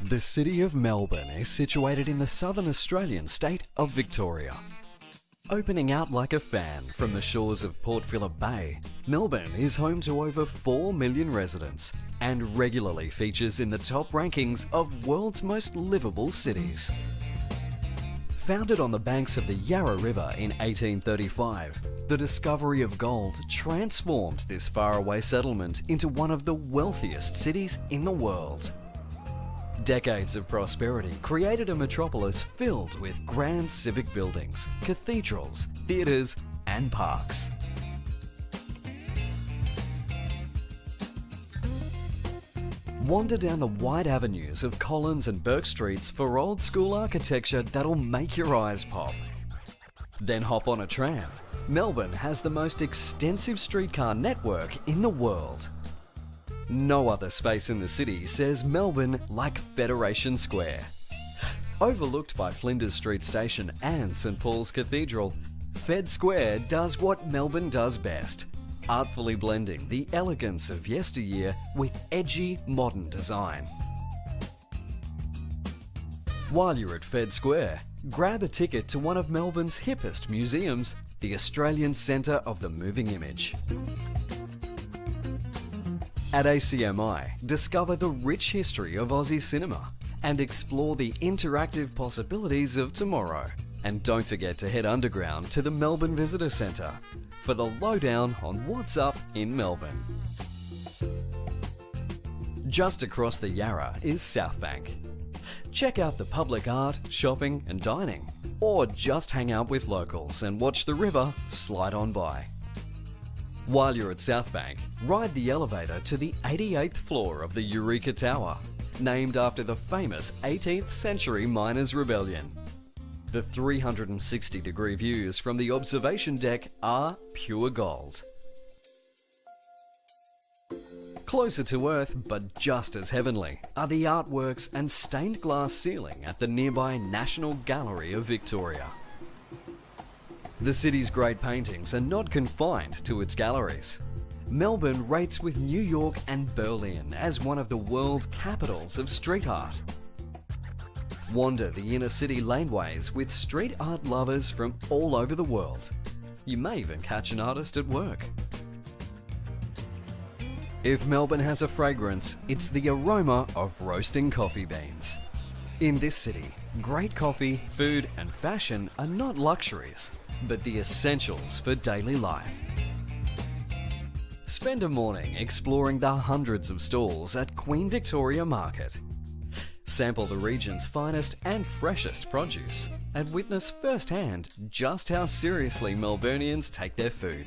The city of Melbourne is situated in the southern Australian state of Victoria. Opening out like a fan from the shores of Port Phillip Bay, Melbourne is home to over 4 million residents and regularly features in the top rankings of world's most livable cities. Founded on the banks of the Yarra River in 1835, the discovery of gold transformed this faraway settlement into one of the wealthiest cities in the world. Decades of prosperity created a metropolis filled with grand civic buildings, cathedrals, theatres and parks. Wander down the wide avenues of Collins and Burke Streets for old school architecture that'll make your eyes pop. Then hop on a tram. Melbourne has the most extensive streetcar network in the world. No other space in the city says Melbourne like Federation Square. Overlooked by Flinders Street Station and St Paul's Cathedral, Fed Square does what Melbourne does best, artfully blending the elegance of yesteryear with edgy modern design. While you're at Fed Square, grab a ticket to one of Melbourne's hippest museums, the Australian Centre of the Moving Image. At ACMI, discover the rich history of Aussie cinema and explore the interactive possibilities of tomorrow. And don't forget to head underground to the Melbourne Visitor Centre for the lowdown on what's up in Melbourne. Just across the Yarra is Southbank. Check out the public art, shopping and dining, or just hang out with locals and watch the river slide on by. While you're at Southbank, ride the elevator to the 88th floor of the Eureka Tower, named after the famous 18th century miners' rebellion. The 360-degree views from the observation deck are pure gold. Closer to Earth, but just as heavenly, are the artworks and stained glass ceiling at the nearby National Gallery of Victoria. The city's great paintings are not confined to its galleries. Melbourne rates with New York and Berlin as one of the world capitals of street art. Wander the inner city laneways with street art lovers from all over the world. You may even catch an artist at work. If Melbourne has a fragrance, it's the aroma of roasting coffee beans. In this city, great coffee, food and fashion are not luxuries, but the essentials for daily life. Spend a morning exploring the hundreds of stalls at Queen Victoria Market. Sample the region's finest and freshest produce and witness firsthand just how seriously Melburnians take their food.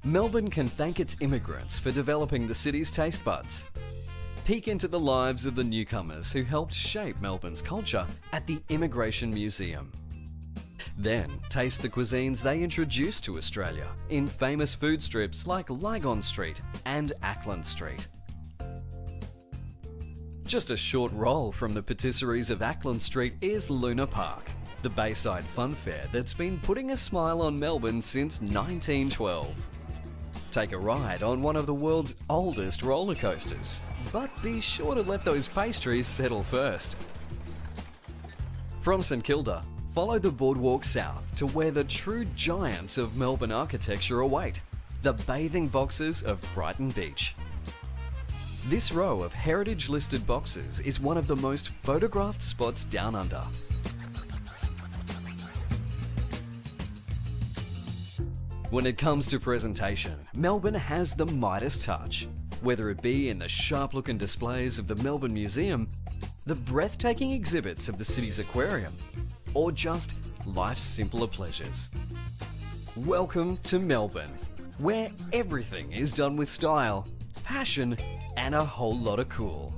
Melbourne can thank its immigrants for developing the city's taste buds. Peek into the lives of the newcomers who helped shape Melbourne's culture at the Immigration Museum. Then taste the cuisines they introduced to Australia in famous food strips like Lygon Street and Ackland Street. Just a short roll from the patisseries of Ackland Street is Luna Park, the Bayside fun fair that's been putting a smile on Melbourne since 1912. Take a ride on one of the world's oldest roller coasters, but be sure to let those pastries settle first. From St Kilda, follow the boardwalk south to where the true giants of Melbourne architecture await, the bathing boxes of Brighton Beach. This row of heritage-listed boxes is one of the most photographed spots down under. When it comes to presentation, Melbourne has the Midas touch. Whether it be in the sharp-looking displays of the Melbourne Museum, the breathtaking exhibits of the city's aquarium, or just life's simpler pleasures. Welcome to Melbourne, where everything is done with style, passion, and a whole lot of cool.